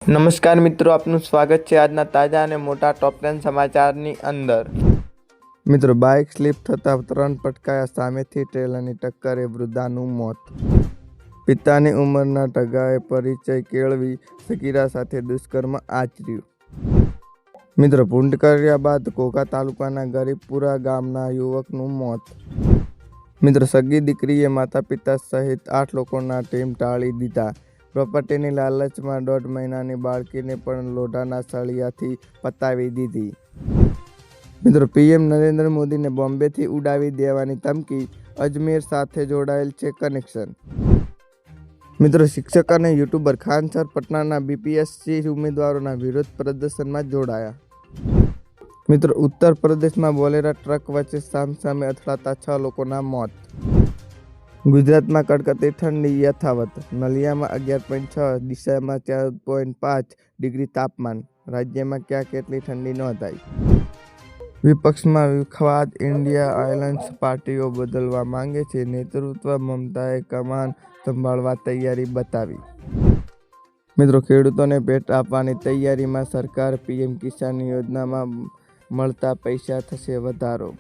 નમસ્કાર મિત્રો, આપનું સ્વાગત છે આજના તાજા અને મોટા ટોપ 10 સમાચારની અંદર। મિત્રો, બાઇક સ્લીપ થતાં 3 પટકાયા, સામેથી ટ્રેલરની ટક્કરે વૃદ્ધાનું મોત। પિતાની ઉંમરના ટગાએ પરિચય કેળવી સગીરા સાથે દુષ્કર્મ આચર્યું। મિત્રો, પૂંડ કર્યા બાદ ઘોઘા તાલુકાના ગરીબપુરા ગામના યુવકનું મોત। મિત્રો, સગી દીકરીએ માતા પિતા સહિત 8 લોકોના ટીમ ટાળી દીધા। પ્રોપર્ટીની લાલચમાં 1.5 મહિનાની બાળકીને પણ લોઢાના સળિયાથી પતાવી દીધી। મિત્રો, પીએમ નરેન્દ્ર મોદીને બોમ્બેથી ઉડાવી દેવાની ધમકી, અજમેર સાથે જોડાયેલ છે કનેક્શન। મિત્રો, શિક્ષક અને યુટ્યુબર ખાન સર પટનાના બીપીએસસી ઉમેદવારોના વિરોધ પ્રદર્શનમાં જોડાયા। મિત્રો, ઉત્તર પ્રદેશમાં બોલેરો ટ્રક વચ્ચે સામસામે અથડાતા 6 લોકોના મોત। ગુજરાતમાં કડકડતી ઠંડી યથાવત, નલિયામાં 11.6, ડીસામાં 14.5 ડિગ્રી તાપમાન। રાજ્યમાં ક્યાં કેટલી ઠંડી નોંધાઈ? વિપક્ષમાં વિખવાદ, ઇન્ડિયા અલાયન્સ પાર્ટીઓ બદલવા માંગે છે, નેતૃત્વ મમતાએ કમાન સંભાળવા તૈયારી બતાવી। મિત્રો, ખેડૂતોને ભેટ આપવાની તૈયારીમાં સરકાર, પીએમ કિસાન યોજનામાં મળતા પૈસા થશે વધારો।